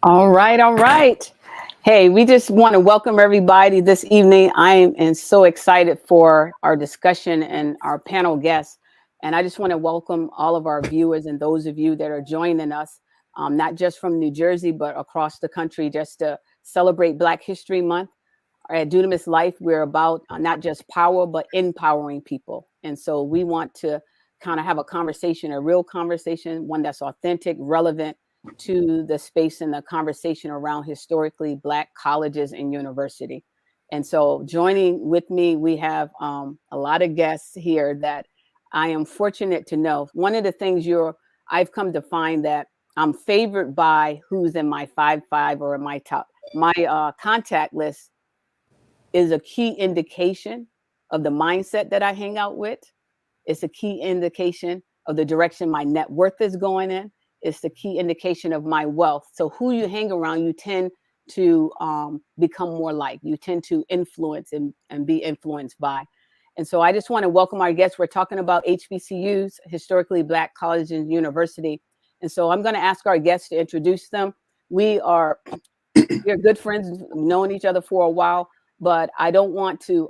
All right, all right. Hey, we just want to welcome everybody this evening. I am so excited for our discussion and our panel guests. And I just want to welcome all of our viewers and those of you that are joining us, not just from New Jersey, but across the country, just to celebrate Black History Month. At Dunamis Life, we're about not just power, but empowering people. And so we want to kind of have a conversation, a real conversation, one that's authentic, relevant to the space and the conversation around historically Black colleges and university. And so joining with me, we have a lot of guests here that I am fortunate to know. One of the things I've come to find that I'm favored by who's in my 5-5 or my top, my contact list is a key indication of the mindset that I hang out with. It's a key indication of the direction my net worth is going in. It's the key indication of my wealth. So who you hang around, you tend to become more like. You tend to influence and be influenced by. And so I just want to welcome our guests. We're talking about HBCUs, historically Black colleges and university. And so I'm going to ask our guests to introduce them. We're good friends, known each other for a while, but I don't want to,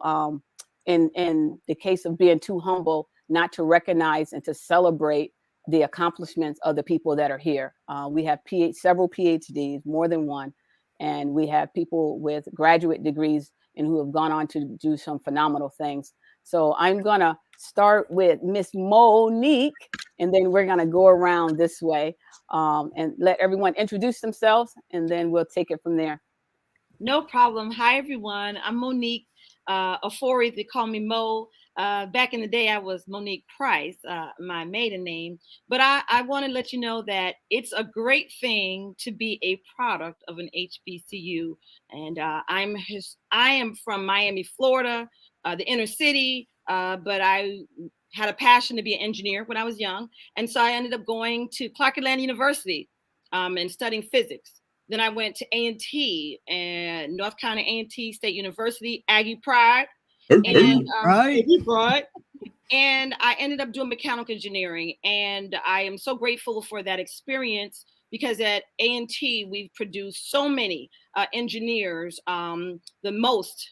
in the case of being too humble, not to recognize and to celebrate the accomplishments of the people that are here. We have several PhDs, more than one, and we have people with graduate degrees and who have gone on to do some phenomenal things. So I'm gonna start with Miss Monique, and then we're gonna go around this way and let everyone introduce themselves, and then we'll take it from there. No problem. Hi, everyone. I'm Monique Ofori. They call me Mo. Back in the day, I was Monique Price, my maiden name. But I want to let you know that it's a great thing to be a product of an HBCU. And I am from Miami, Florida, the inner city. But I had a passion to be an engineer when I was young. And so I ended up going to Clark Atlanta University and studying physics. Then I went to A&T and North Carolina A&T State University, Aggie Pride. And Aggie Pride. And I ended up doing mechanical engineering. And I am so grateful for that experience because at A&T, we've produced so many engineers, the most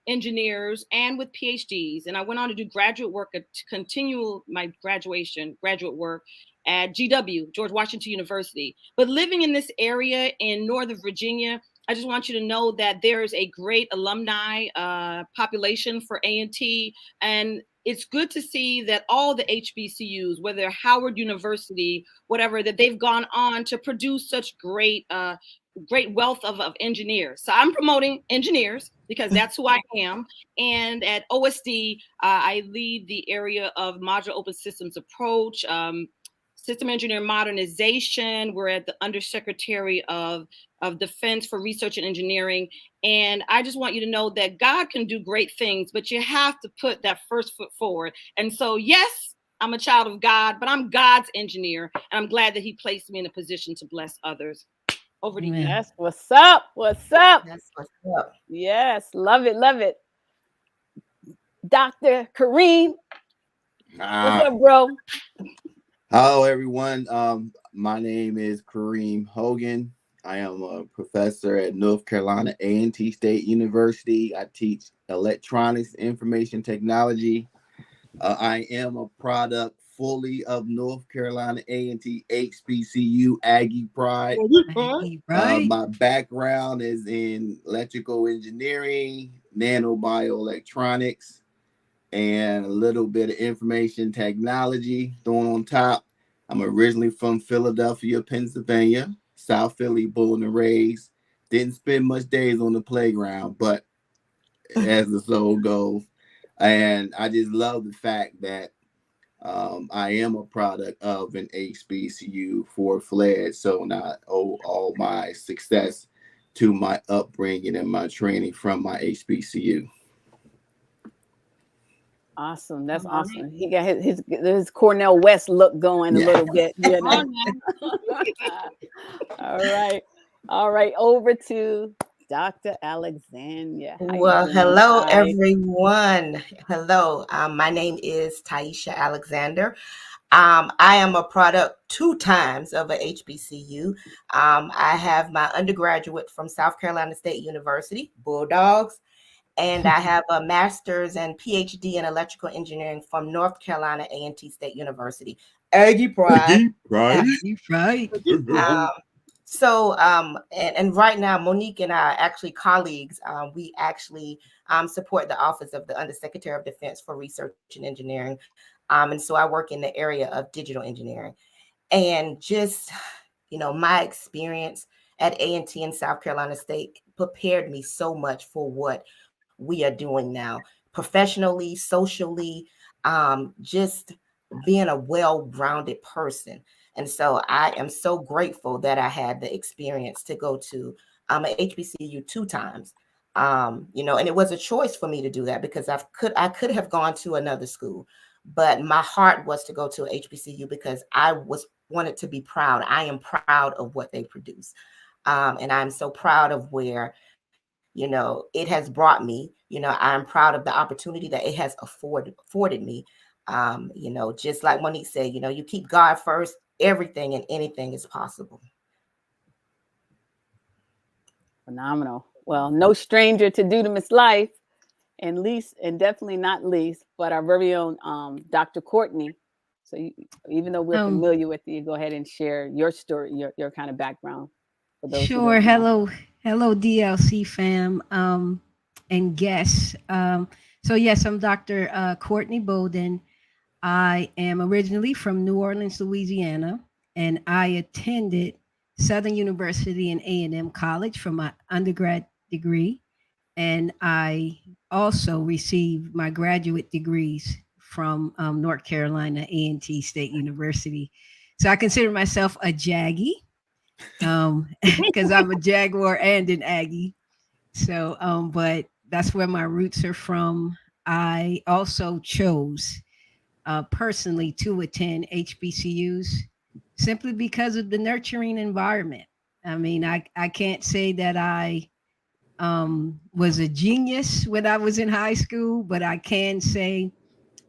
engineers and with PhDs. And I went on to do graduate work to continue my graduate work at GW, George Washington University. But living in this area in Northern Virginia, I just want you to know that there is a great alumni population for A&T. And it's good to see that all the HBCUs, whether Howard University, whatever, that they've gone on to produce such great wealth of engineers. So I'm promoting engineers because that's who I am. And at OSD, I lead the area of modular open systems approach, system engineer modernization. We're at the Undersecretary of Defense for Research and Engineering. And I just want you to know that God can do great things, but you have to put that first foot forward. And so, yes, I'm a child of God, but I'm God's engineer. And I'm glad that he placed me in a position to bless others. Over to you. Yes, what's up? What's up? That's what's up. Yes, love it, love it. Dr. Kareem, what's up, bro? Hello, everyone. My name is Kareem Hogan. I am a professor at North Carolina A&T State University. I teach electronics, information technology. I am a product fully of North Carolina A&T HBCU Aggie Pride. My background is in electrical engineering, nanobioelectronics, and a little bit of information technology thrown on top. I'm originally from Philadelphia, Pennsylvania, South Philly, born and raised. Didn't spend much days on the playground, but as the soul goes. And I just love the fact that I am a product of an HBCU full-fledged. So I owe all my success to my upbringing and my training from my HBCU. Awesome. That's awesome. He got his Cornell West look going a little bit. You know? All right. Over to Dr. Alexandria. Well, hello, everyone. Hello. My name is Taisha Alexander. I am a product 2 times of a HBCU. I have my undergraduate from South Carolina State University, Bulldogs, and I have a master's and PhD in electrical engineering from North Carolina A&T State University. Aggie Pride. You right. Um, and right now, Monique and I are actually colleagues. We actually support the Office of the Undersecretary of Defense for Research and Engineering. And so I work in the area of digital engineering. And just, my experience at A&T in South Carolina State prepared me so much for what we are doing now, professionally, socially, just being a well-rounded person. And so I am so grateful that I had the experience to go to a HBCU 2 times. And it was a choice for me to do that because I could have gone to another school, but my heart was to go to a HBCU because I wanted to be proud. I am proud of what they produce. And I'm so proud of where, it has brought me. I'm proud of the opportunity that it has afforded me. Just like Monique said, you keep God first, everything and anything is possible. Phenomenal. Well, no stranger to Dunamis life, and definitely not least, but our very own Dr. Courtney. So even though we're familiar with you, go ahead and share your story, your kind of background for those who Sure. don't know. Hello, DLC fam, and guests. So yes, I'm Dr. Courtney Bowden. I am originally from New Orleans, Louisiana, and I attended Southern University and A&M College for my undergrad degree, and I also received my graduate degrees from North Carolina A&T State University. So I consider myself a Jaggy because I'm a Jaguar and an Aggie. So, but that's where my roots are from. I also chose personally to attend HBCUs simply because of the nurturing environment. I mean, I can't say that I was a genius when I was in high school, but I can say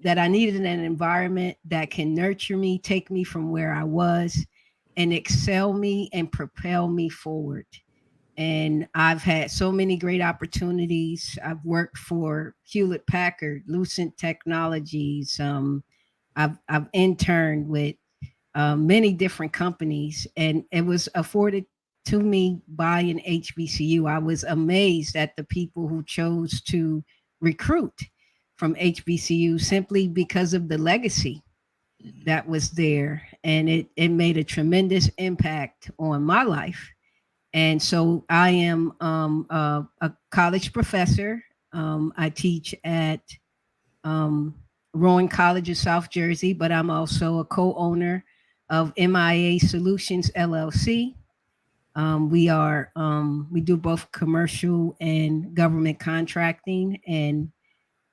that I needed an environment that can nurture me, take me from where I was, and excel me and propel me forward. And I've had so many great opportunities. I've worked for Hewlett Packard, Lucent Technologies. I've interned with many different companies, and it was afforded to me by an HBCU. I was amazed at the people who chose to recruit from HBCU simply because of the legacy that was there. And it made a tremendous impact on my life. And so I am a college professor. I teach at um, Rowan College of South Jersey, but I'm also a co-owner of MIA Solutions LLC. We do both commercial and government contracting, and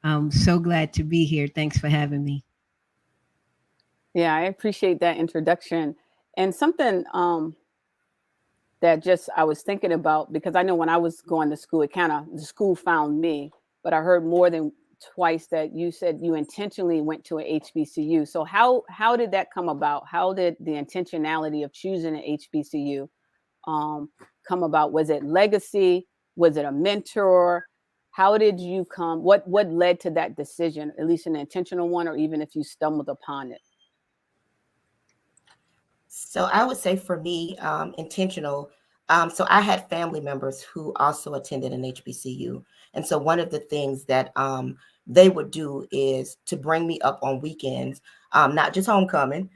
I'm so glad to be here. Thanks for having me. Yeah, I appreciate that introduction. And something that just I was thinking about, because I know when I was going to school, the school found me, but I heard more than twice that you said you intentionally went to an HBCU. So how did that come about? How did the intentionality of choosing an HBCU come about? Was it legacy? Was it a mentor? How did you come? What led to that decision? At least an intentional one, or even if you stumbled upon it. So I would say for me, intentional. So I had family members who also attended an HBCU. And so one of the things that they would do is to bring me up on weekends, not just homecoming,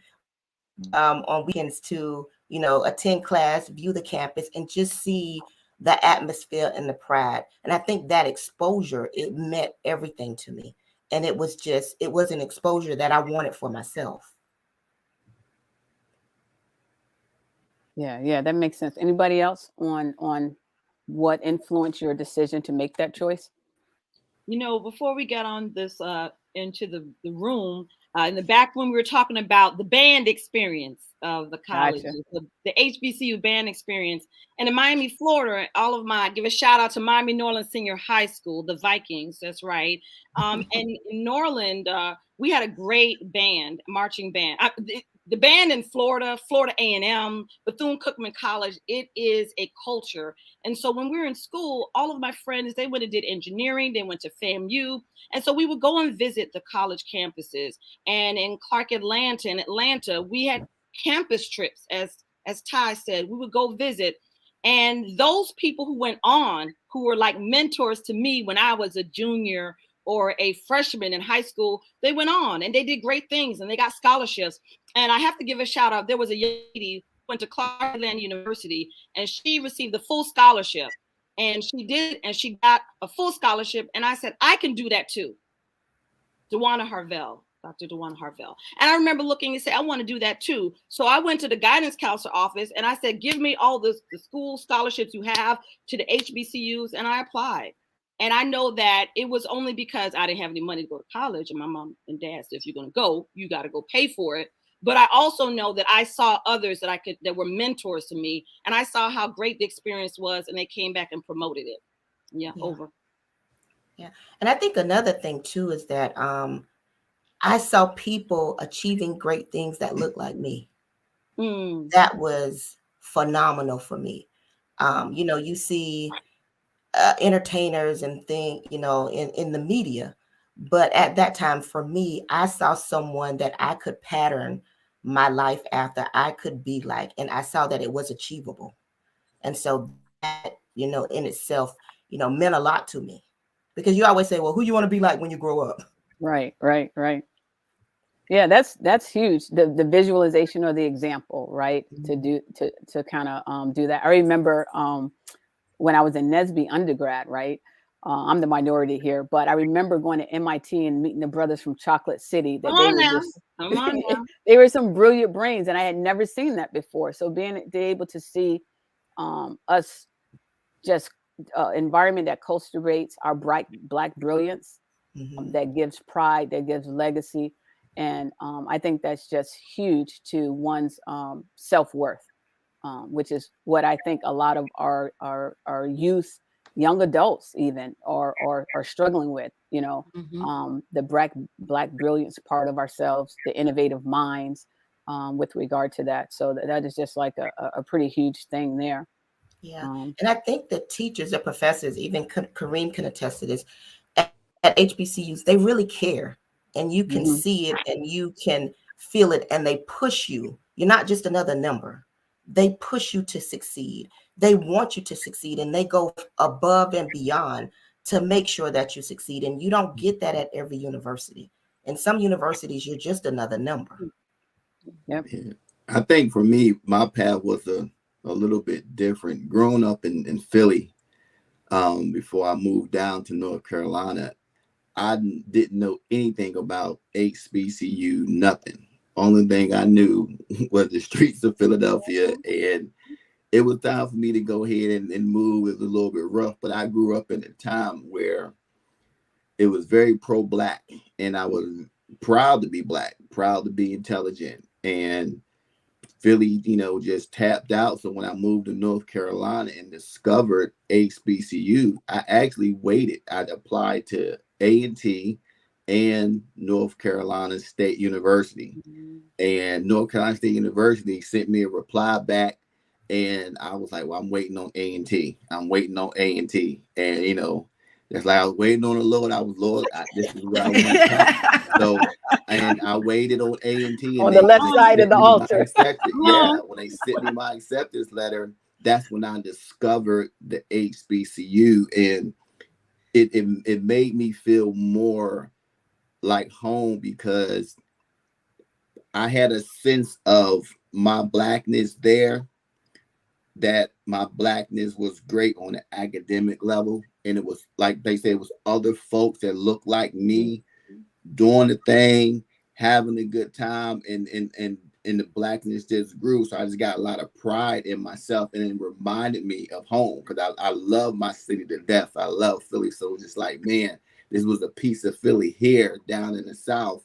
on weekends to, attend class, view the campus, and just see the atmosphere and the pride. And I think that exposure, it meant everything to me. And it was an exposure that I wanted for myself. Yeah, that makes sense. Anybody else on what influenced your decision to make that choice? Before we got on this into the room, In the back when we were talking about the band experience of the college, Gotcha. the HBCU band experience. And in Miami, Florida, give a shout out to Miami Norland Senior High School, the Vikings. That's right. And in Norland, we had a great band, marching band. The band in Florida, Florida A&M, Bethune-Cookman College, it is a culture. And so when we were in school, all of my friends, they went and did engineering, they went to FAMU. And so we would go and visit the college campuses. And in in Atlanta, we had campus trips, as Ty said, we would go visit. And those people who went on, who were like mentors to me when I was a junior or a freshman in high school, they went on and they did great things and they got scholarships. And I have to give a shout out. There was a lady who went to Clarkland University and she received the full scholarship. And she got a full scholarship. And I said, I can do that too. Dr. Dewana Harvell. And I remember looking and say, I want to do that too. So I went to the guidance counselor office and I said, give me all the school scholarships you have to the HBCUs. And I applied. And I know that it was only because I didn't have any money to go to college. And my mom and dad said, if you're going to go, you got to go pay for it. But I also know that I saw others that were mentors to me. And I saw how great the experience was. And they came back and promoted it. Yeah. Over. Yeah. And I think another thing too is that I saw people achieving great things that looked like me. That was phenomenal for me. You see entertainers and things, in the media. But at that time, for me, I saw someone that I could pattern my life after, I could be like, and I saw that it was achievable. And so that, in itself, meant a lot to me. Because you always say, well, who you want to be like when you grow up? Right. Yeah, that's huge. The visualization or the example, right? To kind of do that. I remember when I was in Nesby undergrad, right? I'm the minority here, but I remember going to MIT and meeting the brothers from Chocolate City. They were some brilliant brains, and I had never seen that before. So being able to see us just environment that cultivates our black brilliance, that gives pride, that gives legacy. And I think that's just huge to one's self-worth, which is what I think a lot of our youth, young adults even, are struggling with, the black brilliance part of ourselves, the innovative minds with regard to that. So that is just like a pretty huge thing there. Yeah. And I think that teachers or professors, even Kareem can attest to this, at HBCUs, they really care. And you can see it and you can feel it, and they push you. You're not just another number. They push you to succeed. They want you to succeed, and they go above and beyond to make sure that you succeed. And you don't get that at every university. In some universities, you're just another number. Yep. Yeah. I think for me, my path was a little bit different. Growing up in Philly, before I moved down to North Carolina, I didn't know anything about HBCU, nothing. Only thing I knew was the streets of Philadelphia, and it was time for me to go ahead and move. It was a little bit rough, but I grew up in a time where it was very pro-Black, and I was proud to be Black, proud to be intelligent, and Philly, just tapped out. So when I moved to North Carolina and discovered HBCU, I actually waited. I applied to A&T and North Carolina State University. And North Carolina State University sent me a reply back. And I was like, well, I'm waiting on A&T. I'm waiting on A&T. And, that's like I was waiting on the Lord. I was, Lord, this is where I want to come. So, and I waited on A&T. On the left side of the altar. Yeah, when they sent me my acceptance letter, that's when I discovered the HBCU. And it made me feel more like home, because I had a sense of my Blackness there, that my Blackness was great on the academic level. And it was like they said, it was other folks that looked like me doing the thing, having a good time, and the Blackness just grew. So I just got a lot of pride in myself, and it reminded me of home, because I love my city to death. I love Philly. So it was just like, man, this was a piece of Philly here down in the South,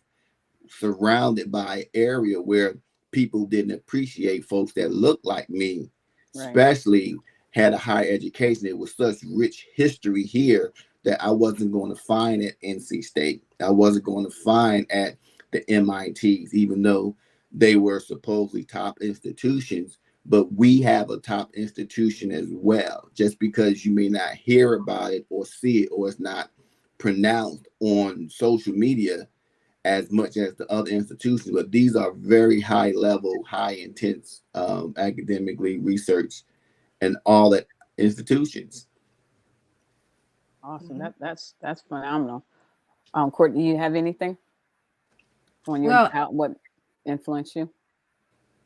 surrounded by an area where people didn't appreciate folks that looked like me, Right. especially had a higher education. It was such rich history here that I wasn't going to find at NC State. I wasn't going to find at the MITs, even though they were supposedly top institutions. But we have a top institution as well. Just because you may not hear about it or see it, or it's not pronounced on social media as much as the other institutions, but these are very high level, high intense, academically research and all that institutions. Awesome. That's phenomenal. Courtney, do you have anything on your Well, how what influenced you?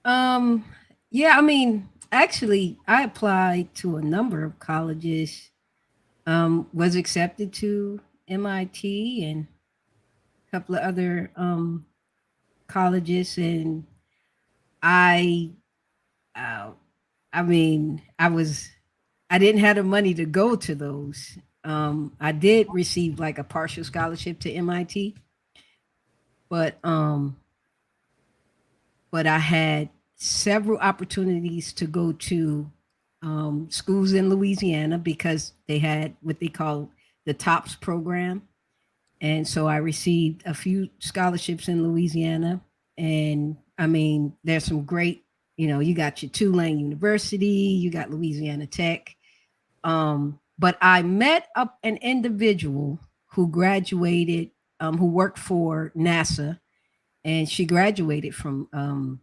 yeah, I mean, actually, I applied to a number of colleges, was accepted to MIT and a couple of other colleges, and I, uh, I mean, I didn't have the money to go to those. I did receive like a partial scholarship to MIT, but I had several opportunities to go to schools in Louisiana because they had what they call the TOPS program. And so I received a few scholarships in Louisiana. And I mean, there's some great, you got your Tulane University, you got Louisiana Tech. But I met up an individual who graduated, who worked for NASA, and she graduated from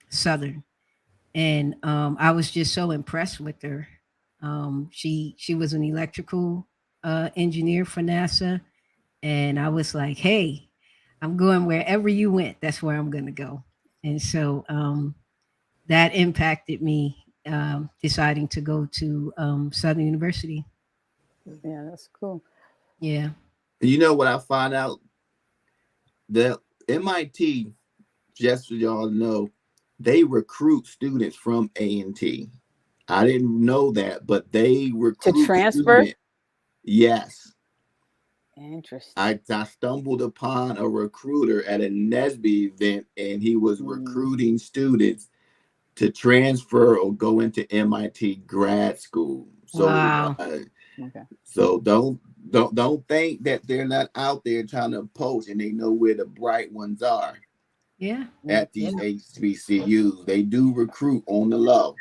Southern, and I was just so impressed with her. She was an electrical engineer for NASA, and I was like, "Hey, I'm going wherever you went. That's where I'm going to go." And so that impacted me deciding to go to Southern University. Yeah, that's cool. Yeah. You know what I find out? The MIT, just so y'all know, they recruit students from A&T. I didn't know that, but they To recruit transfer? students. Yes. Interesting. I stumbled upon a recruiter at a NSBE event, and he was recruiting students to transfer or go into MIT grad school. Wow. Okay. So don't think that they're not out there trying to poach and they know where the bright ones are Yeah. at these HBCUs. They do recruit on the low.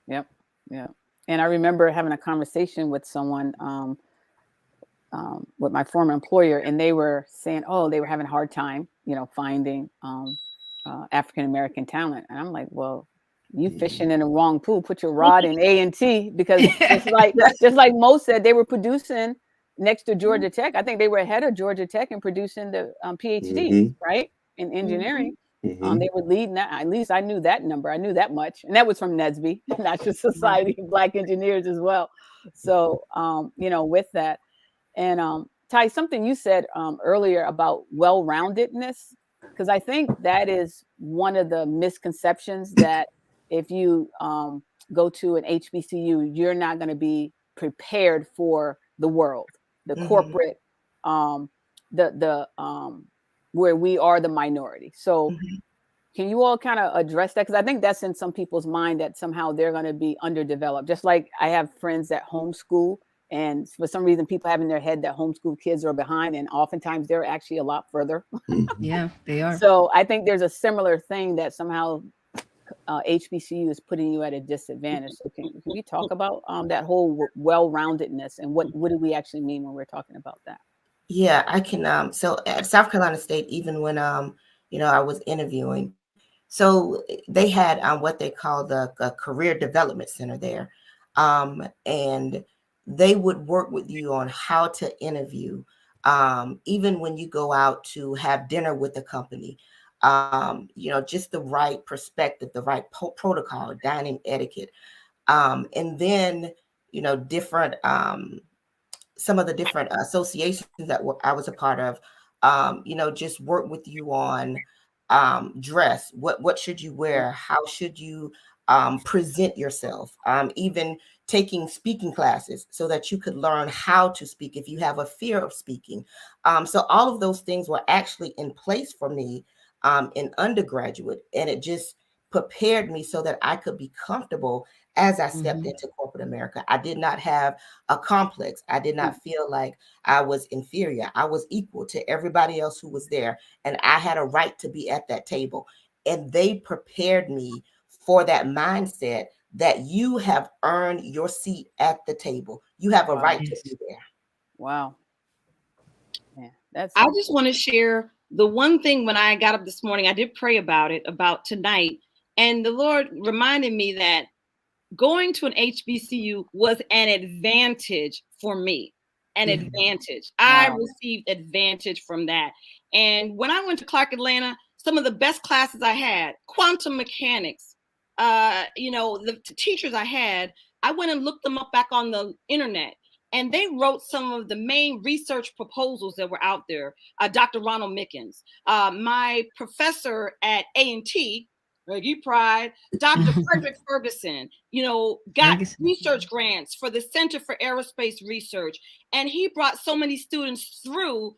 Yep. Yeah. And I remember having a conversation with someone with my former employer, and they were saying, oh, they were having a hard time, finding African American talent. And I'm like, well, you fishing in the wrong pool. Put your rod in A&T, because just like Mo said, they were producing next to Georgia Tech. I think they were ahead of Georgia Tech in producing the PhDs, right, in engineering. They were leading that. At least I knew that number. I knew that much, and that was from NSBE, National Society of Black Engineers as well. So, with that. And Ty, something you said earlier about well-roundedness, because I think that is one of the misconceptions, that if you go to an HBCU, you're not going to be prepared for the world, the corporate, the where we are the minority. So can you all kind of address that? Because I think that's in some people's mind, that somehow they're going to be underdeveloped. Just like I have friends that homeschool, and for some reason, people have in their head that homeschool kids are behind, and oftentimes they're actually a lot further. Yeah, they are. So I think there's a similar thing, that somehow HBCU is putting you at a disadvantage. So can we talk about that whole well-roundedness, and what do we actually mean when we're talking about that? Yeah, I can. So at South Carolina State, even when I was interviewing, so they had what they call the career development center there, and they would work with you on how to interview, even when you go out to have dinner with the company. Just the right perspective, the right protocol, dining etiquette, and then different. Some of the different associations that I was a part of, just work with you on dress. What should you wear? How should you present yourself? Even taking speaking classes so that you could learn how to speak if you have a fear of speaking. So all of those things were actually in place for me in undergraduate, and it just prepared me so that I could be comfortable as I stepped into corporate America. I did not have a complex. I did not feel like I was inferior. I was equal to everybody else who was there, and I had a right to be at that table. And they prepared me for that mindset that you have earned your seat at the table. You have a right to be there. Wow. Yeah, that's. I just want to share the one thing. When I got up this morning, I did pray about it, about tonight. And the Lord reminded me that going to an HBCU was an advantage for me. An advantage. I received advantage from that. And when I went to Clark Atlanta, some of the best classes I had, quantum mechanics, the teachers I had, I went and looked them up back on the internet. And they wrote some of the main research proposals that were out there. Dr. Ronald Mickens, my professor at A&T, Reggie Pride, Dr. Frederick Ferguson, got research grants for the Center for Aerospace Research. And he brought so many students through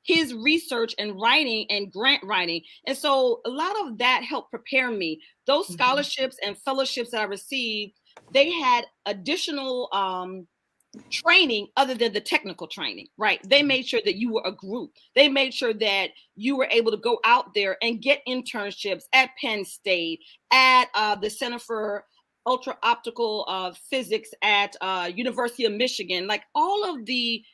his research and writing and grant writing. And so a lot of that helped prepare me. Those scholarships and fellowships that I received, they had additional training other than the technical training, right? They made sure that you were a group. They made sure that you were able to go out there and get internships at Penn State, at the Center for Ultra Optical Physics at University of Michigan. Like, all of the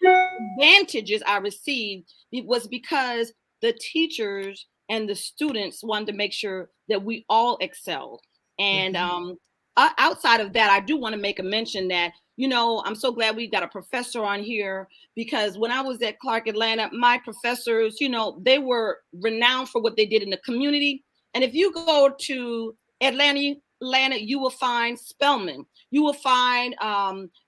advantages I received, it was because the teachers and the students wanted to make sure that we all excelled. And outside of that, I do want to make a mention that, I'm so glad we've got a professor on here, because when I was at Clark Atlanta, my professors, they were renowned for what they did in the community. And if you go to Atlanta, you will find Spelman, you will find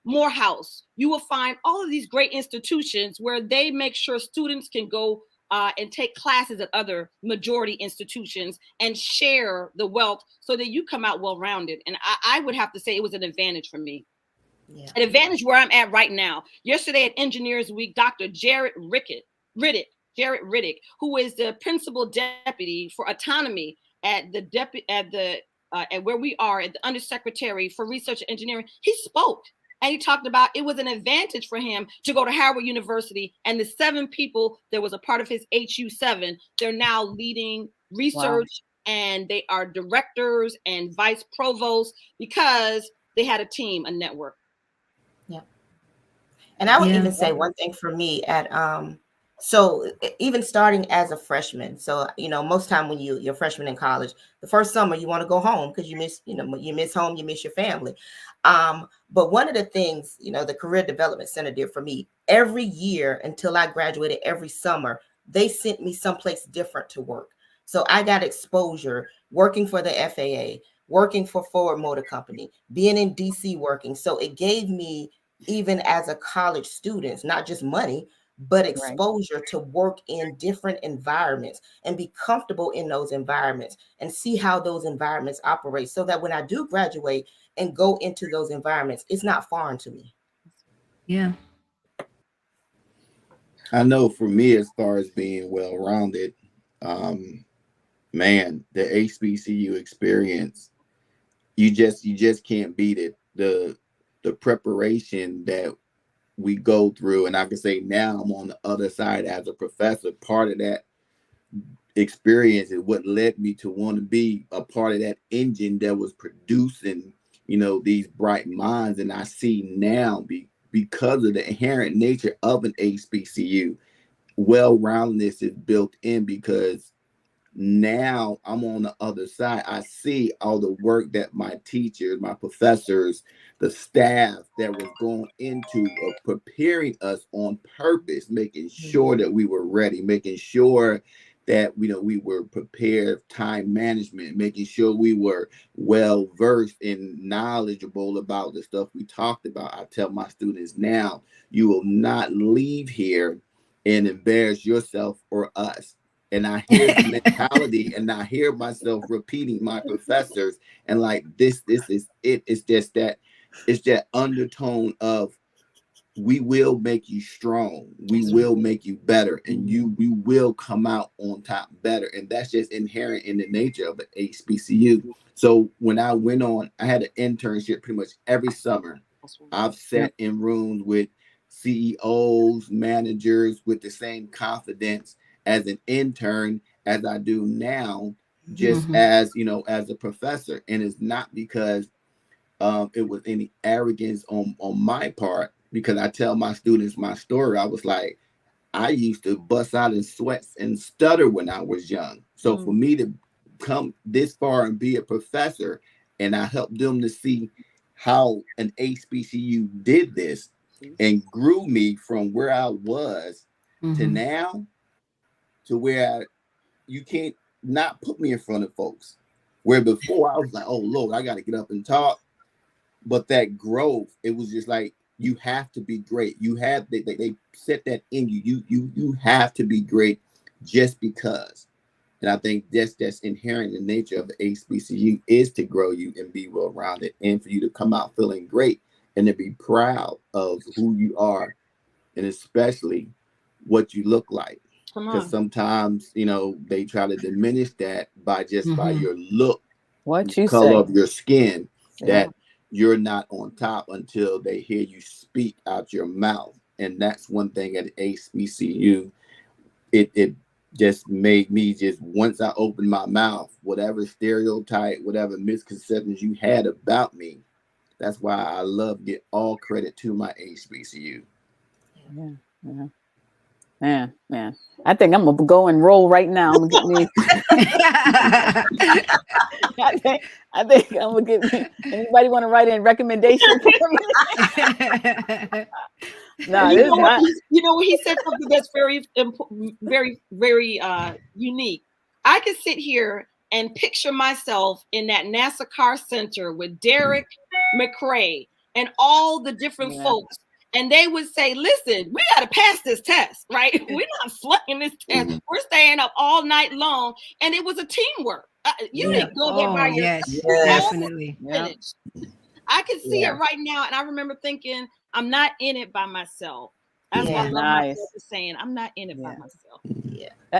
Morehouse, you will find all of these great institutions where they make sure students can go and take classes at other majority institutions and share the wealth so that you come out well-rounded. And I would have to say it was an advantage for me. Yeah. An advantage where I'm at right now. Yesterday at Engineers Week, Dr. Jarrett Riddick, who is the principal deputy for autonomy at where we are at the Undersecretary for Research and Engineering, he spoke. And he talked about it was an advantage for him to go to Howard University, and the 7 people that was a part of his HU7, they're now leading research, and they are directors and vice provosts because they had a team, a network. Yeah. And I would even say one thing for me at so even starting as a freshman, so most time when you're a freshman in college, the first summer you want to go home because you miss home, you miss your family. But one of the things the Career Development Center did for me every year until I graduated, every summer they sent me someplace different to work. So I got exposure working for the FAA, working for Ford Motor Company, being in DC working. So it gave me, even as a college student, not just money, but exposure to work in different environments and be comfortable in those environments and see how those environments operate, so that when I do graduate and go into those environments, it's not foreign to me. Yeah. I know for me, as far as being well-rounded, man, the HBCU experience, you just can't beat it. The preparation that we go through, and I can say now I'm on the other side as a professor. Part of that experience is what led me to want to be a part of that engine that was producing, these bright minds. And I see now, because of the inherent nature of an HBCU, well-roundedness is built in, because now I'm on the other side. I see all the work that my teachers, my professors, the staff that was going into preparing us on purpose, making sure that we were ready, making sure that we were prepared, time management, making sure we were well versed and knowledgeable about the stuff we talked about. I tell my students now, you will not leave here and embarrass yourself or us. And I hear the mentality, and I hear myself repeating my professors, and like this is it. It's just that undertone of we will make you strong. We That's will make you better, and we will come out on top better. And that's just inherent in the nature of the HBCU. So when I went on, I had an internship pretty much every summer. right. I've sat in rooms with CEOs, managers with the same confidence as an intern as I do now, just as, as a professor. And it's not because it was any arrogance on my part, because I tell my students my story. I was like, I used to bust out in sweats and stutter when I was young. So for me to come this far and be a professor, and I helped them to see how an HBCU did this and grew me from where I was to now, to where you can't not put me in front of folks. Where before I was like, oh Lord, I got to get up and talk. But that growth, it was just like, you have to be great. You have they set that in you. You have to be great just because. And I think that's inherent in the nature of the HBCU, is to grow you and be well rounded, and for you to come out feeling great and to be proud of who you are, and especially what you look like. Because sometimes, they try to diminish that by your look, What you color say. of your skin, that you're not on top until they hear you speak out your mouth. And that's one thing at HBCU. It just made me, just once I opened my mouth, whatever stereotype, whatever misconceptions you had about me, that's why I love get all credit to my HBCU. Man. I think I'm gonna go and roll right now. I'm gonna get me. I think I'm gonna get me. Anybody want to write in recommendation for me? No, you know what he said, something that's very important, very unique. I could sit here and picture myself in that NASA car center with Derek McRae and all the different folks. And they would say, listen, we got to pass this test, right? We're not flunking this test. We're staying up all night long. And it was a teamwork. You didn't go there by yourself. Definitely. I can see it right now. And I remember thinking, I'm not in it by myself. That's what I love myself for saying. I'm not in it by myself.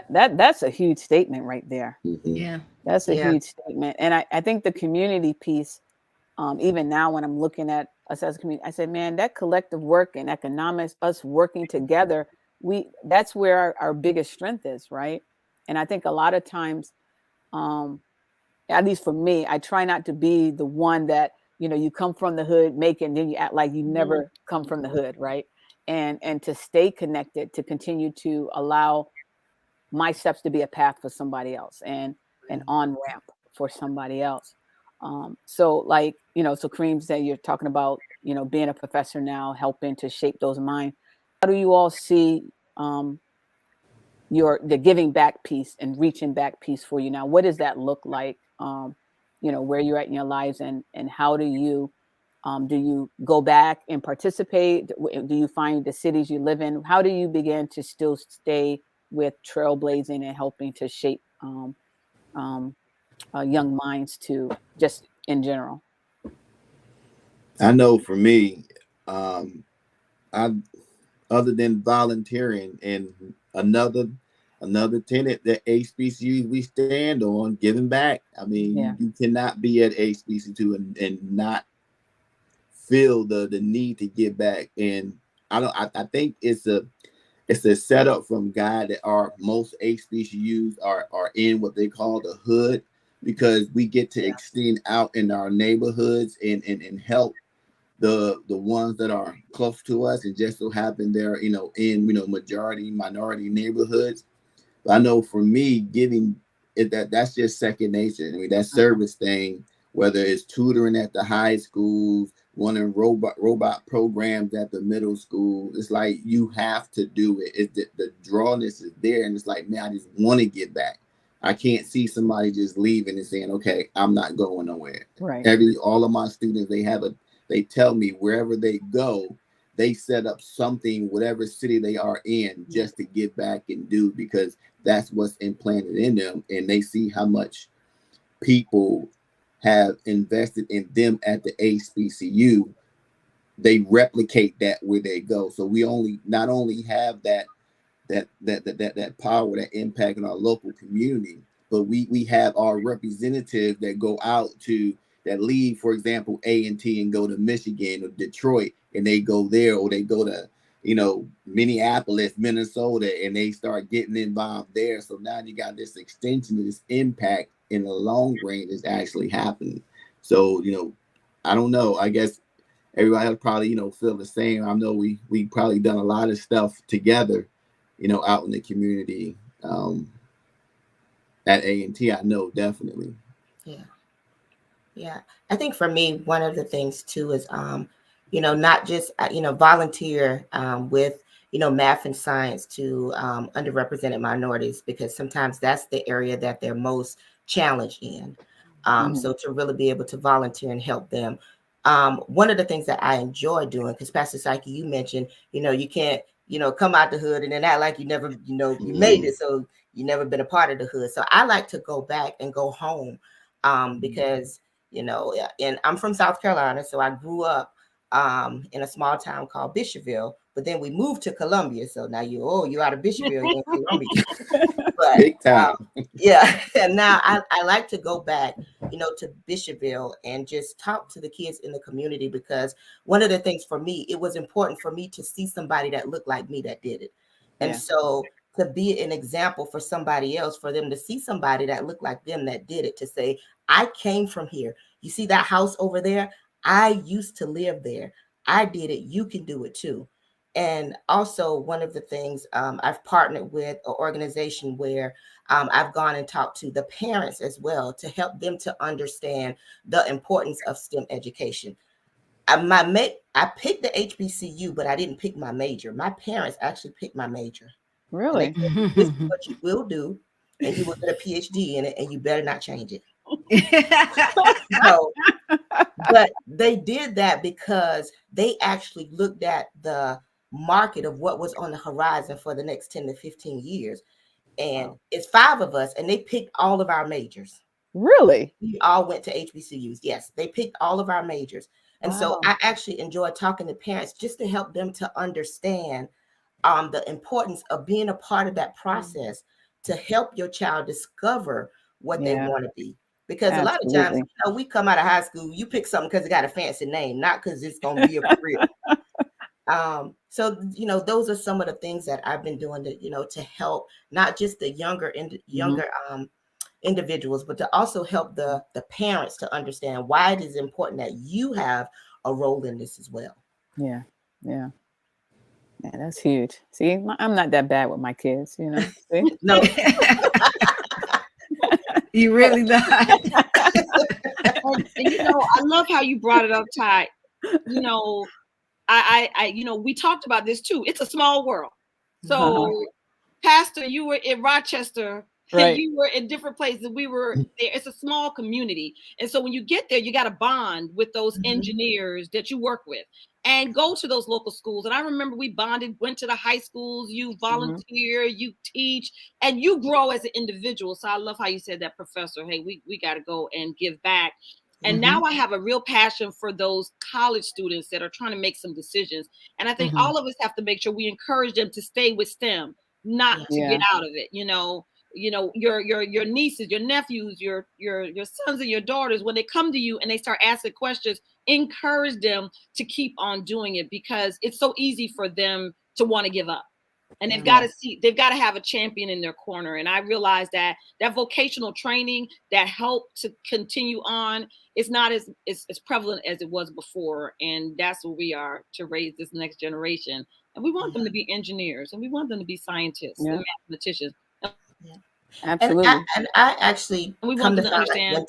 That's a huge statement right there. Yeah. That's a huge statement. And I think the community piece, even now when I'm looking at us as a community, I said, man, that collective work and economics, us working together, that's where our biggest strength is, right? And I think a lot of times, at least for me, I try not to be the one that, you come from the hood, and then you act like you never come from the hood, right? And to stay connected, to continue to allow my steps to be a path for somebody else and an on ramp for somebody else. So Kareem said, you're talking about, being a professor now, helping to shape those minds. How do you all see the giving back piece and reaching back piece for you now? What does that look like? Where you're at in your lives, and how do you go back and participate? Do you find the cities you live in? How do you begin to still stay with trailblazing and helping to shape young minds to just in general? I know for me, I other than volunteering, and another tenet that HBCUs we stand on, giving back. I mean, you cannot be at HBCU and not feel the need to give back. And I think it's a setup from God that most HBCUs are in what they call the hood, because we get to extend out in our neighborhoods and help the ones that are close to us, and just so happen they're in majority minority neighborhoods. But I know for me, giving that's just second nature. I mean, that service thing, whether it's tutoring at the high schools, running robot programs at the middle school, it's like you have to do it. The drawness is there, and it's like, man, I just want to get back. I can't see somebody just leaving and saying, okay, I'm not going nowhere. Right. All of my students, they tell me wherever they go, they set up something, whatever city they are in, just to give back and do, because that's what's implanted in them. And they see how much people have invested in them at the HBCU, they replicate that where they go. So we only not only have that power, that impact in our local community, but we have our representatives that go out to that leave, for example, A&T and go to Michigan or Detroit, and they go there, or they go to Minneapolis, Minnesota, and they start getting involved there. So now you got this extension of this impact in the long range is actually happening. So I don't know. I guess everybody will probably feel the same. I know we probably done a lot of stuff together, out in the community, at A&T. I know, definitely. Yeah. I think for me, one of the things too is, not just, volunteer with, math and science to underrepresented minorities, because sometimes that's the area that they're most challenged in. So to really be able to volunteer and help them. One of the things that I enjoy doing, because Pastor Psyche, you mentioned, you can't, come out the hood and then act like you never, you made it. So you never been a part of the hood. So I like to go back and go home because, and I'm from South Carolina. So I grew up in a small town called Bishopville, but then we moved to Columbia. So now you're out of Bishopville, you're in Columbia. But big time. Yeah. And now I like to go back, to Bishopville and just talk to the kids in the community, because one of the things for me, it was important for me to see somebody that looked like me that did it. And so to be an example for somebody else, for them to see somebody that looked like them that did it, to say, I came from here. You see that house over there? I used to live there. I did it. You can do it too. And also, one of the things, I've partnered with an organization where I've gone and talked to the parents as well, to help them to understand the importance of STEM education. I picked the HBCU, but I didn't pick my major. My parents actually picked my major. Really? And they said, this is what you will do, and you will get a PhD in it, and you better not change it. So, but they did that because they actually looked at the market of what was on the horizon for the next 10 to 15 years. And it's 5 of us, and they picked all of our majors. Really? We all went to HBCUs. Yes, they picked all of our majors. And so I actually enjoy talking to parents just to help them to understand the importance of being a part of that process, to help your child discover what they want to be. Because a lot of times, we come out of high school, you pick something because it got a fancy name, not because it's going to be a career. So, those are some of the things that I've been doing to help not just the younger individuals, but to also help the parents to understand why it is important that you have a role in this as well. Yeah. That's huge. See, I'm not that bad with my kids, See? No. You really not. And I love how you brought it up, Ty. I we talked about this too. It's a small world. So, Pastor, you were in Rochester, right. And you were in different places. We were there. It's a small community. And so when you get there, you got to bond with those engineers that you work with and go to those local schools. And I remember we bonded, went to the high schools, you volunteer, you teach, and you grow as an individual. So I love how you said that, Professor. Hey, we got to go and give back. And now I have a real passion for those college students that are trying to make some decisions. And I think all of us have to make sure we encourage them to stay with STEM, not to get out of it. Your nieces, your nephews, your sons and your daughters, when they come to you and they start asking questions, encourage them to keep on doing it, because it's so easy for them to want to give up. And they've got to have a champion in their corner. And I realized that vocational training that help to continue on is not as prevalent as it was before. And that's where we are, to raise this next generation. And we want them to be engineers, and we want them to be scientists and mathematicians. Absolutely. And I actually come to find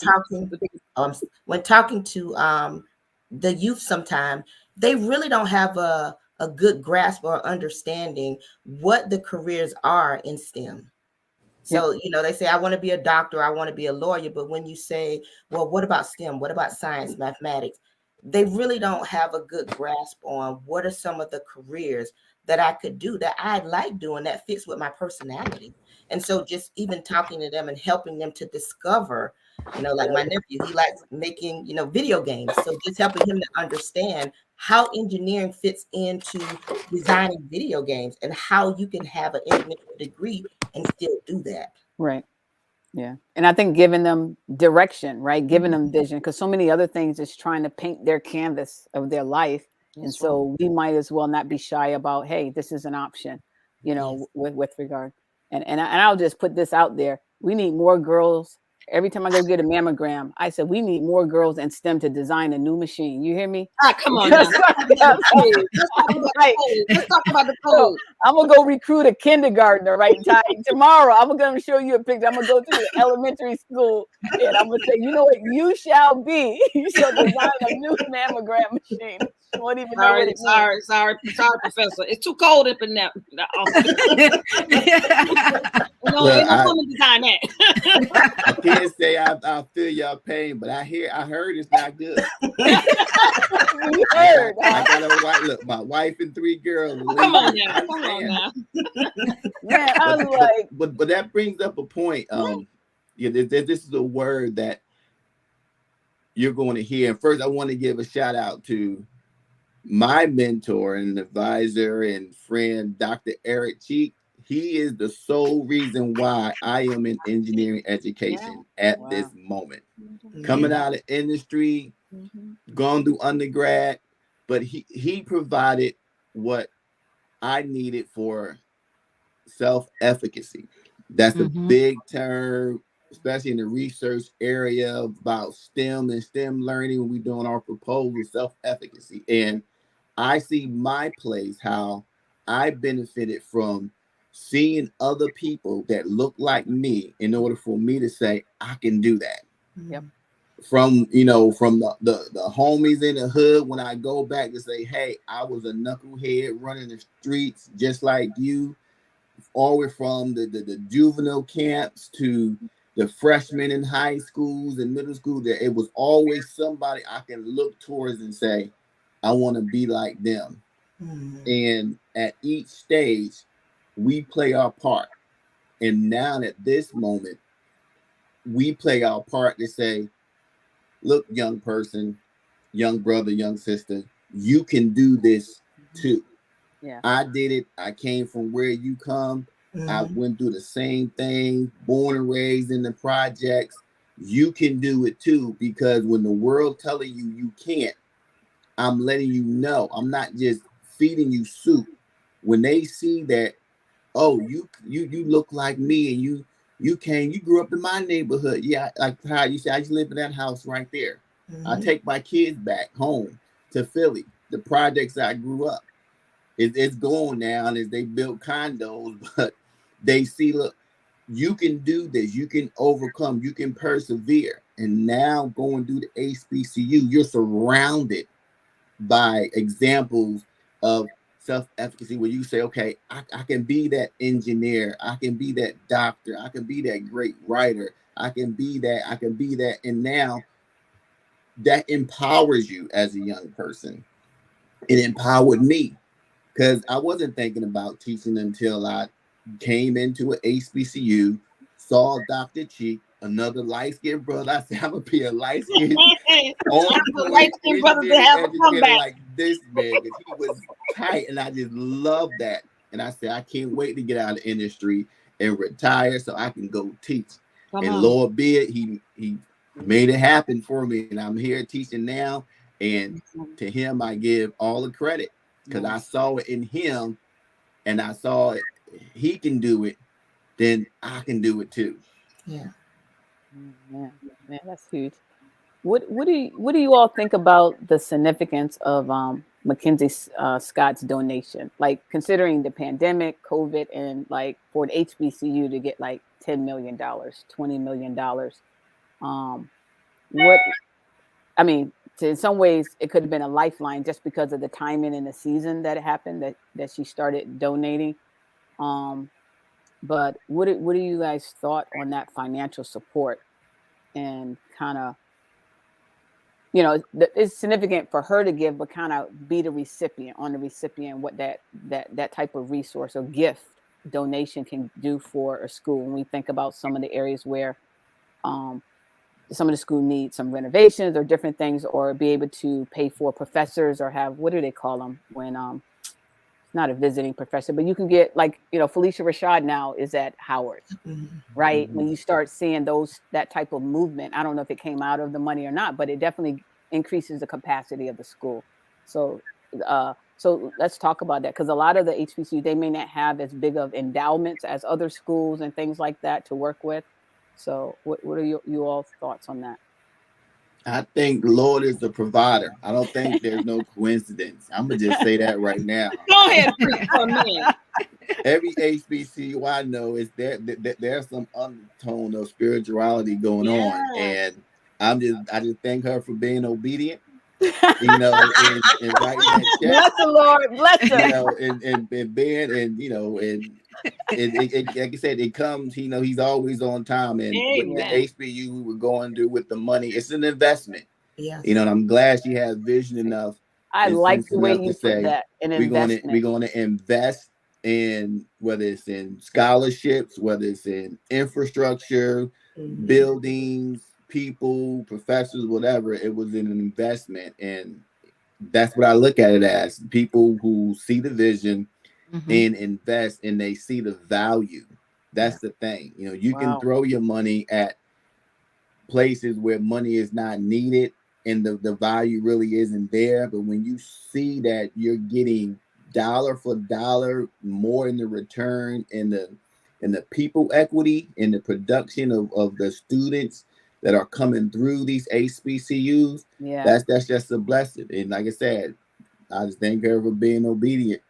when talking to the youth, sometimes they really don't have a good grasp or understanding what the careers are in STEM. So, they say, I want to be a doctor, I want to be a lawyer. But when you say, well, what about STEM? What about science, mathematics? They really don't have a good grasp on what are some of the careers that I could do, that I like doing, that fits with my personality. And so just even talking to them and helping them to discover Like my nephew, he likes making, video games. So just helping him to understand how engineering fits into designing video games and how you can have an engineering degree and still do that. Right. Yeah. And I think giving them direction, right? Giving them vision, because so many other things is trying to paint their canvas of their life. And so we might as well not be shy about, hey, this is an option, with regard. And I'll just put this out there. We need more girls. Every time I go get a mammogram, I said, we need more girls in STEM to design a new machine. You hear me? Come on now. Let's talk about the code. I'm going to go recruit a kindergartner, right? Tomorrow, I'm going to show you a picture. I'm going to go to the elementary school and I'm going to say, you know what? You shall design a new mammogram machine. You won't even know what it means. Sorry, Professor. It's too cold up in there. Ain't no woman design that. I can't say I feel y'all pain, but I heard it's not good. You heard. I got a wife. Look, my wife and 3 girls. Come on now. Yeah, I was like, but that brings up a point. This is a word that you're going to hear. And first, I want to give a shout out to my mentor and advisor and friend, Dr. Eric Cheek. He is the sole reason why I am in engineering education at this moment. Coming out of industry, gone through undergrad, but he provided what I needed for self-efficacy. That's a big term, especially in the research area about STEM and STEM learning when we're doing our proposal, self-efficacy. And I see my place, how I benefited from seeing other people that look like me in order for me to say, I can do that. Yep. From the homies in the hood, when I go back to say, hey, I was a knucklehead running the streets just like you, all the way from the juvenile camps to the freshmen in high schools and middle school, that it was always somebody I can look towards and say, I want to be like them. And at each stage, we play our part. And now at this moment, we play our part to say, look, young person, young brother, young sister, you can do this too. Yeah. I did it. I came from where you come. I went through the same thing, born and raised in the projects. You can do it too, because when the world telling you can't, I'm letting you know. I'm not just feeding you soup. When they see that, oh, you look like me, and you grew up in my neighborhood. Yeah, like how you say, I just live in that house right there. I take my kids back home to Philly, the projects I grew up. It's going down as they build condos, but they see, look, you can do this, you can overcome, you can persevere. And now going through the HBCU, you're surrounded by examples of self-efficacy where you say, okay, I can be that engineer, I can be that doctor, I can be that great writer, I can be that. And now that empowers you as a young person. It empowered me, because I wasn't thinking about teaching until I came into an HBCU, saw Dr. Cheek, another light-skinned brother. I said, I'm going to be a light-skinned brother to have a comeback like this, man, because he was tight, and I just love that. And I said, I can't wait to get out of the industry and retire so I can go teach. Lord be it, he made it happen for me, and I'm here teaching now. And to him, I give all the credit, because I saw it in him, and I saw it. He can do it, then I can do it too. Yeah. Man, that's huge. What do you all think about the significance of Mackenzie Scott's donation? Like, considering the pandemic, COVID, and like for the HBCU to get like $10 million, $20 million. In some ways, it could have been a lifeline just because of the timing and the season that it happened, that she started donating. But what do you guys thought on that financial support, and kind of, it's significant for her to give, but kind of be the recipient, what that type of resource or gift donation can do for a school. When we think about some of the areas where some of the school needs some renovations or different things, or be able to pay for professors, or have, what do they call them when not a visiting professor, but you can get, like, Felicia Rashad now is at Howard, right? When you start seeing that type of movement, I don't know if it came out of the money or not, but it definitely increases the capacity of the school. So let's talk about that, because a lot of the HBCU, they may not have as big of endowments as other schools and things like that to work with. So what are you all thoughts on that? I think the Lord is the provider. I don't think there's no coincidence. I'm gonna just say that right now. Go ahead, preach for a minute. Every HBCU I know is there's some undertone of spirituality going on, and I just thank her for being obedient. And writing that check. Bless the Lord, bless her. And being, and like I said, it comes. He's always on time. And with the HBCU we were going through with the money, it's an investment. Yes. And I'm glad she has vision enough. I like the way you put that. An investment. We're going to invest in, whether it's in scholarships, whether it's in infrastructure, buildings, people, professors, whatever. It was an investment, and that's what I look at it as. People who see the vision and invest, and they see the value. That's the thing. You can throw your money at places where money is not needed and the value really isn't there, but when you see that you're getting dollar for dollar more in the return, in the people equity, in the production of the students that are coming through these HBCUs, that's just a blessing. And like I said, I just thank her for being obedient.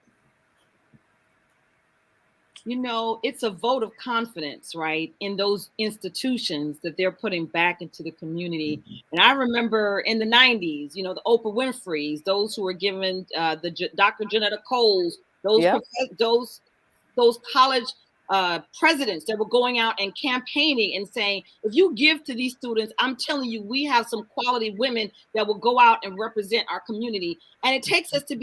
It's a vote of confidence, right, in those institutions that they're putting back into the community. And I remember in the 90s, the Oprah Winfrey's, those who were given the Dr. Janetta Coles, those college presidents that were going out and campaigning and saying, if you give to these students, I'm telling you, we have some quality women that will go out and represent our community. And it takes us to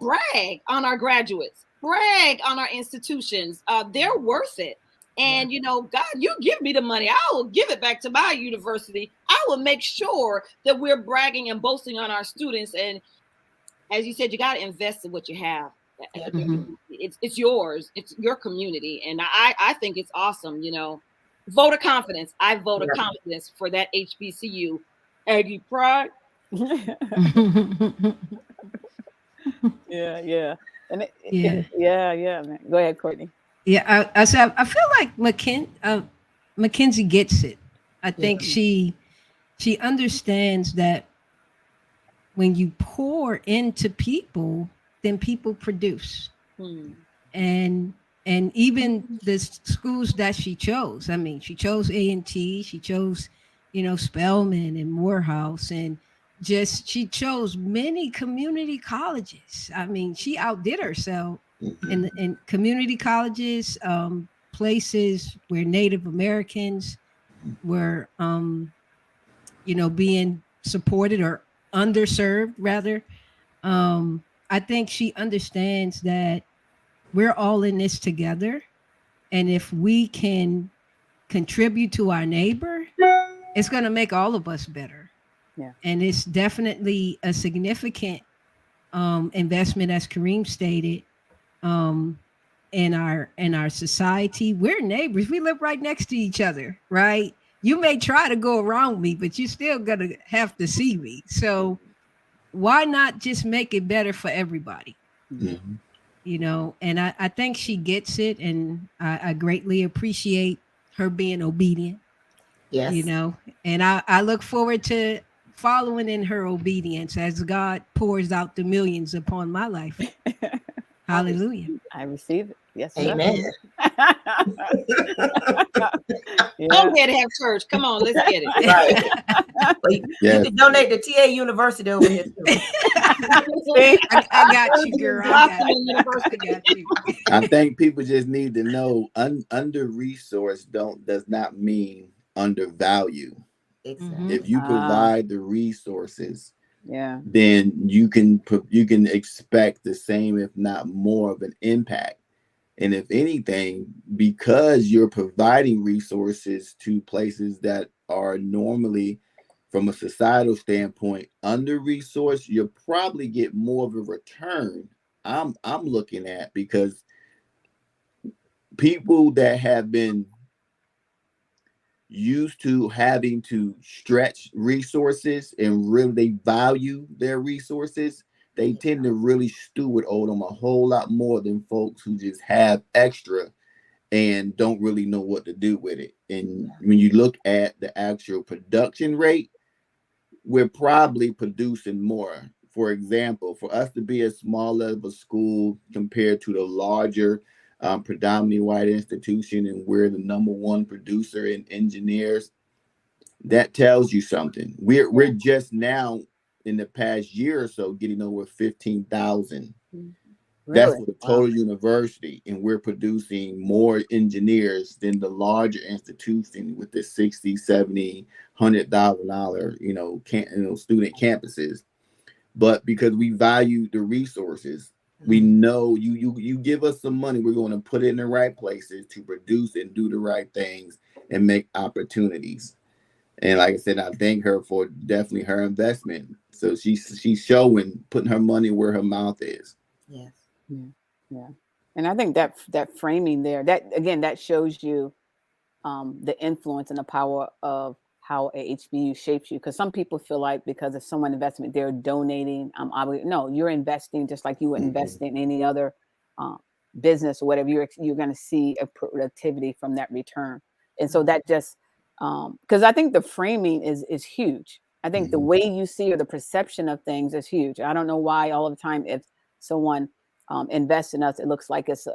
brag on our graduates, brag on our institutions. They're worth it. And, God, you give me the money, I will give it back to my university. I will make sure that we're bragging and boasting on our students. And as you said, you got to invest in what you have. It's yours. It's your community. And I think it's awesome. Vote of confidence. I vote of confidence for that HBCU. Aggie Pride. Yeah. And man. Go ahead, Courtney. Yeah, I feel like Mackenzie gets it. I think she understands that when you pour into people, then people produce. And even the schools that she chose. I mean, she chose A&T, she chose, Spelman and Morehouse, and she chose many community colleges. I mean, she outdid herself in community colleges, places where Native Americans were, being supported or underserved, rather. I think she understands that we're all in this together. And if we can contribute to our neighbor, it's going to make all of us better. Yeah. And it's definitely a significant investment, as Kareem stated, in our society. We're neighbors. We live right next to each other, right? You may try to go around me, but you're still going to have to see me. So why not just make it better for everybody? And I think she gets it, and I greatly appreciate her being obedient. Yes. And I look forward to following in her obedience as God pours out the millions upon my life. Hallelujah. I receive it. Yes. Amen. Go ahead and have church. Come on, let's get it. Right. You can donate to TA University over here too. I got you, girl. I got you. I think people just need to know under-resourced does not mean undervalue. Exactly. If you provide the resources, then you can expect the same, if not more, of an impact. And if anything, because you're providing resources to places that are normally, from a societal standpoint, under resourced, you'll probably get more of a return. I'm looking at, because people that have been used to having to stretch resources and really they value their resources, they tend to really steward over them a whole lot more than folks who just have extra and don't really know what to do with it. And when you look at the actual production rate, we're probably producing more. For example, for us to be a small level school compared to the larger, predominantly white institution, and we're the number one producer in engineers, that tells you something. We're just now in the past year or so getting over 15,000. That's Really? for the Wow. total university, and we're producing more engineers than the larger institution with the 60, 70, $100,000, student campuses. But because we value the resources, we know you give us some money, we're going to put it in the right places to produce and do the right things and make opportunities. And like I said, I thank her for definitely her investment. So she's showing, putting her money where her mouth is. Yes. Yeah. Yeah. And I think that framing there, that again, that shows you the influence and the power of how a HBU shapes you. Because some people feel like because of someone investment, they're donating. I'm obligated. No, you're investing just like you would invest in any other uh, business or whatever. You're going to see a productivity from that return. And so that just because I think the framing is huge. I think the way you see or the perception of things is huge. I don't know why all of the time if someone invest in us, it looks like it's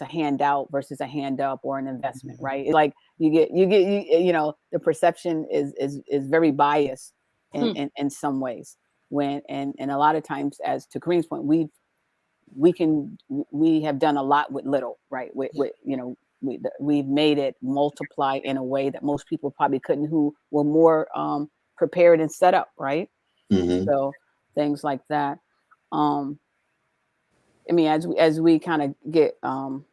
a handout versus a hand up or an investment, right? It's like the perception is very biased in some ways. And a lot of times, as to Kareem's point, we have done a lot with little, right? We've made it multiply in a way that most people probably couldn't, who were more prepared and set up, right? So things like that. I mean, as we kind of get to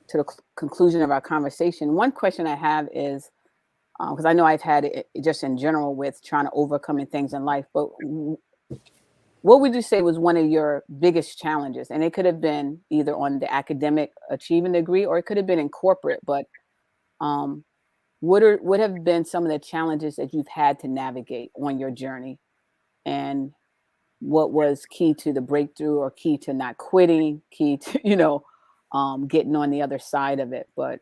the conclusion of our conversation, one question I have is, because I know I've had it just in general with trying to overcoming things in life, but what would you say was one of your biggest challenges? And it could have been either on the academic achievement degree, or it could have been in corporate, but what have been some of the challenges that you've had to navigate on your journey? And what was key to the breakthrough, or key to not quitting, key to, getting on the other side of it? But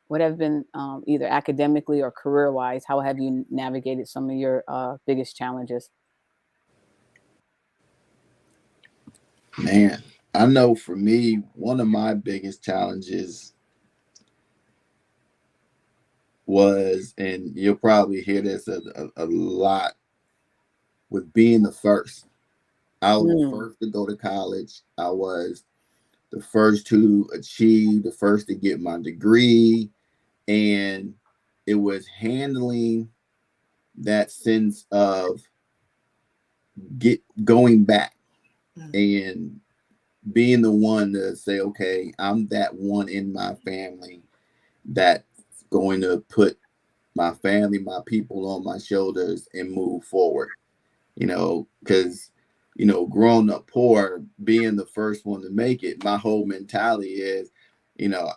what have been either academically or career wise, how have you navigated some of your biggest challenges? Man, I know for me, one of my biggest challenges was, and you'll probably hear this a lot, with being the first. I was the first to go to college. I was the first to achieve, the first to get my degree. And it was handling that sense of going back and being the one to say, okay, I'm that one in my family that's going to put my family, my people on my shoulders and move forward. Because growing up poor, being the first one to make it, my whole mentality is,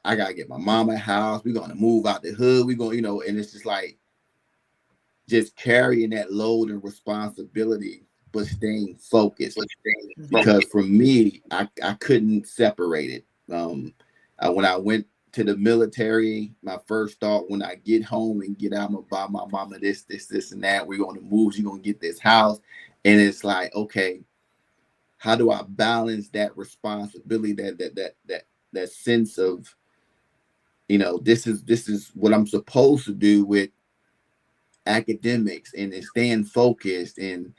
I gotta get my mama a house. We're gonna move out the hood. We're going, and it's just like just carrying that load and responsibility, but staying focused. Because for me, I couldn't separate it. When I went to the military, my first thought when I get home and get out, I'm gonna buy my mama this, and that. We're gonna move. She's gonna get this house, and it's like, okay, how do I balance that responsibility, that sense of, this is what I'm supposed to do with academics and staying focused and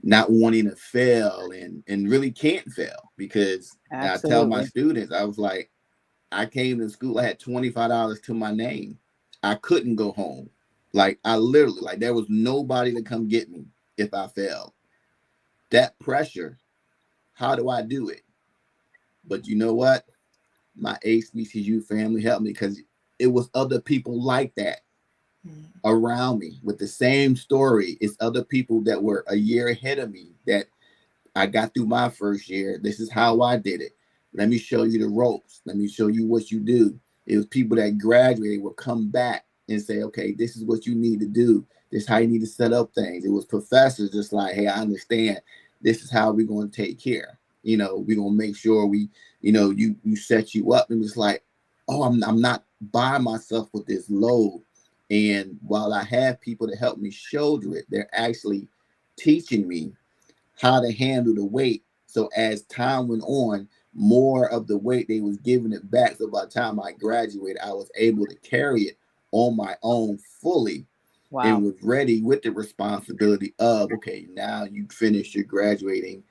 not wanting to fail and really can't fail, because I tell my students, I was like, I came to school, I had $25 to my name. I couldn't go home. Like I literally, like there was nobody to come get me if I failed. That pressure, how do I do it? But you know what? My HBCU family helped me, because it was other people like that around me with the same story. It's other people that were a year ahead of me that I got through my first year. This is how I did it. Let me show you the ropes. Let me show you what you do. It was people that graduated would come back and say, okay, this is what you need to do. This is how you need to set up things. It was professors just like, hey, I understand. This is how we're going to take care. We're going to make sure you set you up. And it's like, oh, I'm not by myself with this load. And while I have people to help me shoulder it, they're actually teaching me how to handle the weight. So as time went on, more of the weight they was giving it back. So by the time I graduated, I was able to carry it on my own fully. Wow. And was ready with the responsibility of, okay, now you finished your graduating.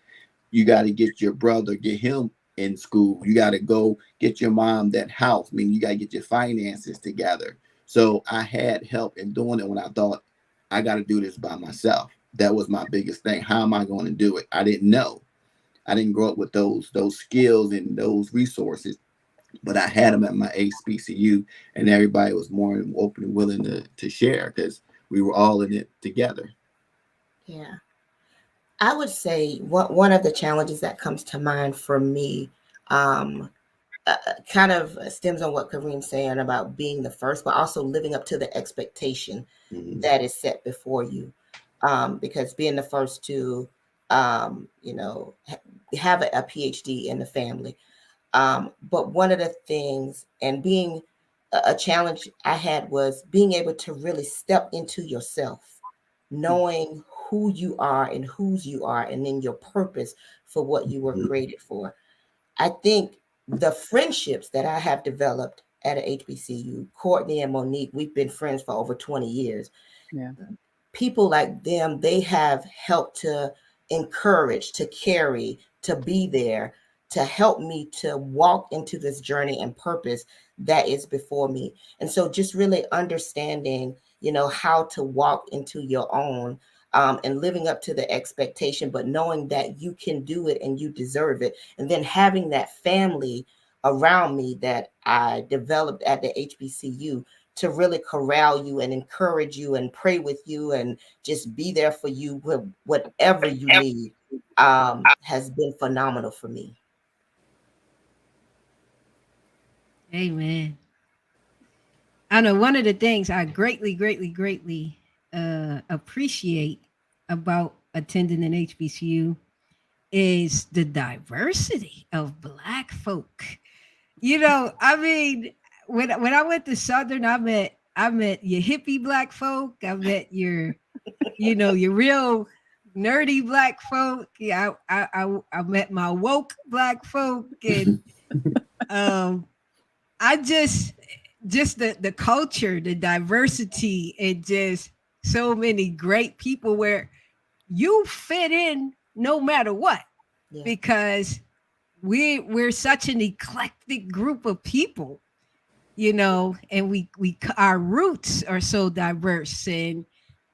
You got to get your brother, get him in school. You got to go get your mom that house. I mean, you got to get your finances together. So I had help in doing it when I thought I got to do this by myself. That was my biggest thing. How am I going to do it? I didn't know. I didn't grow up with those skills and those resources, but I had them at my HBCU, and everybody was more than open and willing to share because we were all in it together. Yeah. I would say one of the challenges that comes to mind for me kind of stems on what Kareem's saying about being the first, but also living up to the expectation that is set before you. Because being the first to, have a PhD in the family. But one of the things and being a challenge I had was being able to really step into yourself, knowing who you are and whose you are, and then your purpose for what you were created for. I think the friendships that I have developed at a HBCU, Courtney and Monique, we've been friends for over 20 years. Yeah. People like them, they have helped to encourage, to carry, to be there, to help me to walk into this journey and purpose that is before me. And so just really understanding, how to walk into your own, and living up to the expectation, but knowing that you can do it and you deserve it. And then having that family around me that I developed at the HBCU to really corral you and encourage you and pray with you and just be there for you with whatever you need, has been phenomenal for me. Amen. I know one of the things I greatly, greatly, greatly appreciate about attending an HBCU is the diversity of Black folk. I mean, when I went to Southern, I met your hippie Black folk. I met your real nerdy Black folk. Yeah, I met my woke Black folk, and I just the culture, the diversity, and just so many great people where you fit in no matter what, Yeah. because we're such an eclectic group of people, and we our roots are so diverse. And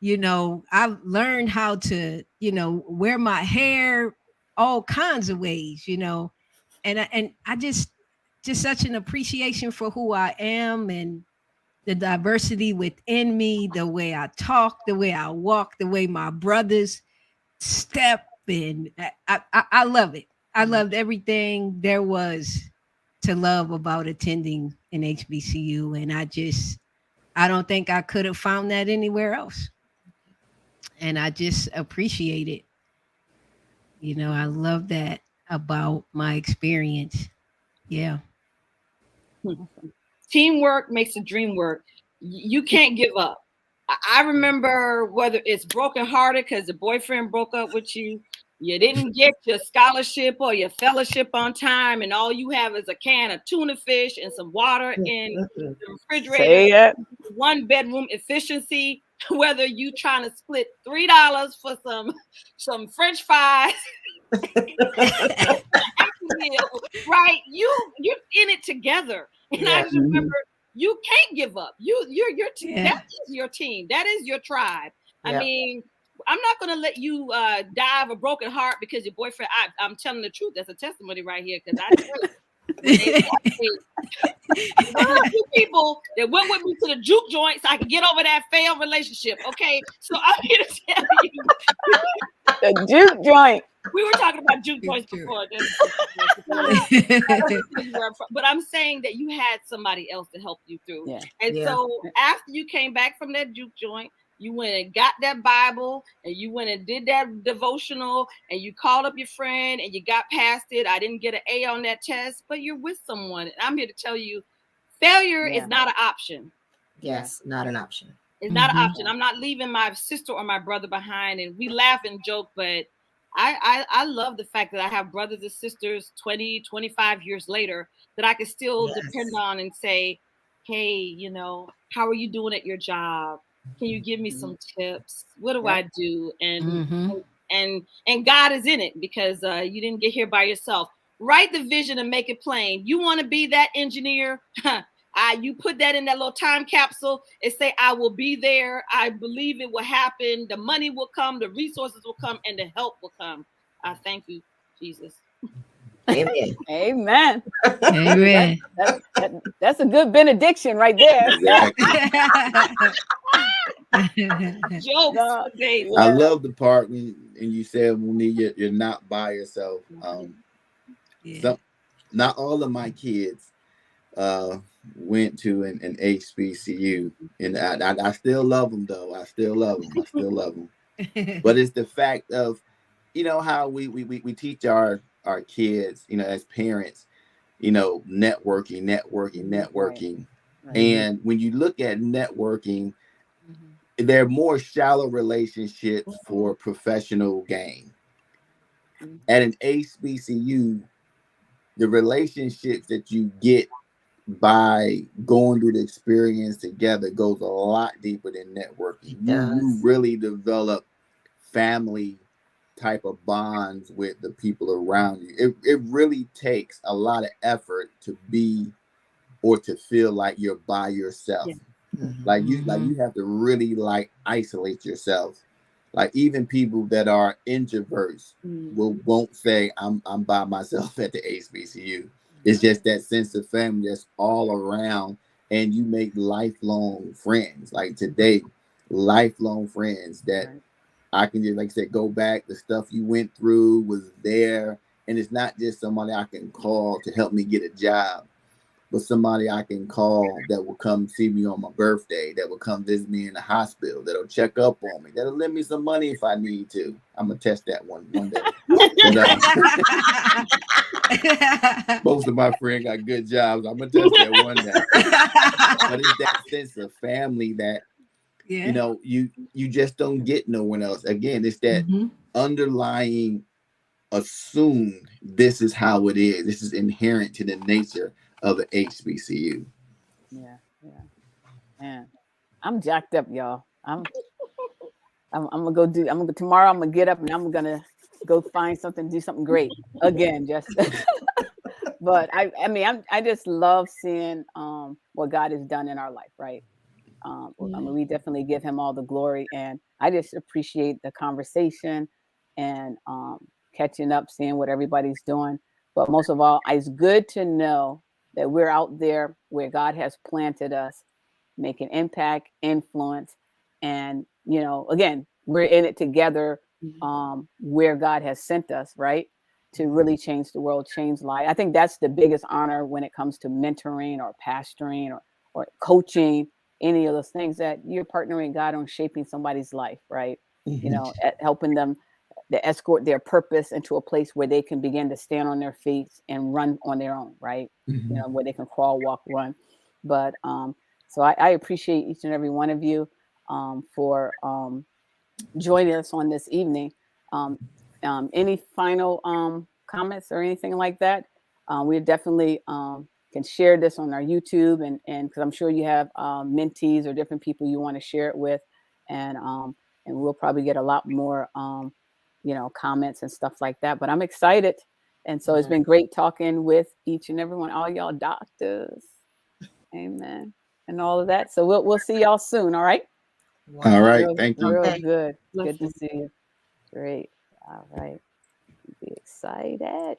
I've learned how to wear my hair all kinds of ways, and I just such an appreciation for who I am and the diversity within me, the way I talk, the way I walk, the way my brothers step. And I love it. I loved everything there was to love about attending an HBCU. And I don't think I could have found that anywhere else. And I just appreciate it. I love that about my experience. Yeah. Teamwork makes the dream work. You can't give up. I remember whether it's brokenhearted because the boyfriend broke up with you, you didn't get your scholarship or your fellowship on time, and all you have is a can of tuna fish and some water in the refrigerator. Say it. One bedroom efficiency. Whether you trying to split $3 for some French fries, right? You're in it together, and Yeah. I remember you can't give up. You're Yeah. that is your team. That is your tribe. Yeah. I mean, I'm not gonna let you die of a broken heart because your boyfriend. I'm telling the truth. That's a testimony right here because I tell you, Exactly. You people that went with me to the juke joint so I could get over that failed relationship. Okay, so I'm here to tell you, The juke joint. we were talking about juke joints before. But I'm saying that you had somebody else to help you through. Yeah. And so after you came back from that juke joint, you went and got that Bible and you went and did that devotional and you called up your friend and you got past it. I didn't get an A on that test, but you're with someone. And I'm here to tell you, failure is not an option. Yes, not an option. It's not an option. I'm not leaving my sister or my brother behind. And we laugh and joke, but I love the fact that I have brothers and sisters 20, 25 years later that I can still depend on and say, hey, you know, how are you doing at your job? Can you give me some tips? What do I do? And God is in it because you didn't get here by yourself. Write the vision and make it plain. You want to be that engineer? You put that in that little time capsule and say, I will be there. I believe it will happen. The money will come, the resources will come, and the help will come. Thank you, Jesus. Amen. Amen. Amen. That's a good benediction right there. Jokes. I love the part when you said, Monique, you're not by yourself. Not all of my kids went to an HBCU, and I still love them though. I still love them. But it's the fact of, you know, how we teach our kids, you know, as parents, you know, networking. Right. And when you look at networking, they're more shallow relationships for professional gain. At an HBCU, the relationships that you get by going through the experience together goes a lot deeper than networking. You really develop family type of bonds with the people around you. It really takes a lot of effort to be or to feel like you're by yourself. Like you have to really like isolate yourself. Like even people that are introverts won't say I'm by myself at the HBCU. It's just that sense of family that's all around, and you make lifelong friends. Like today, lifelong friends that I can just, like I said, go back. The stuff you went through was there, and it's not just somebody I can call to help me get a job, but somebody I can call that will come see me on my birthday, that will come visit me in the hospital, that'll check up on me, that'll lend me some money if I need to. I'm gonna test that one day. But, most of my friends got good jobs. I'm gonna test that one day. But it's that sense of family that you know you just don't get no one else. Again, it's that underlying assumed this is how it is. This is inherent to the nature of the HBCU. Yeah. Man, I'm jacked up, y'all. I'm gonna go tomorrow. I'm gonna get up and I'm gonna go find something, do something great again. Just, but I just love seeing what God has done in our life, right? We definitely give Him all the glory, and I just appreciate the conversation and catching up, seeing what everybody's doing. But most of all, it's good to know that we're out there where God has planted us, making impact, influence, and you know, again, we're in it together, where God has sent us, right, to really change the world, change life. I think that's the biggest honor when it comes to mentoring or pastoring or coaching, any of those things, that you're partnering God on shaping somebody's life, right? You know, helping them to escort their purpose into a place where they can begin to stand on their feet and run on their own, right? You know, where they can crawl, walk, run. But so I appreciate each and every one of you for joining us on this evening. Any final comments or anything like that? We definitely can share this on our YouTube, and because I'm sure you have mentees or different people you want to share it with, and we'll probably get a lot more you know, comments and stuff like that. But I'm excited, and so it's been great talking with each and every one, all y'all doctors, amen, and all of that. So we'll see y'all soon. All right. All right. Thank you. Real good. Good to see you. Great. All right. Be excited.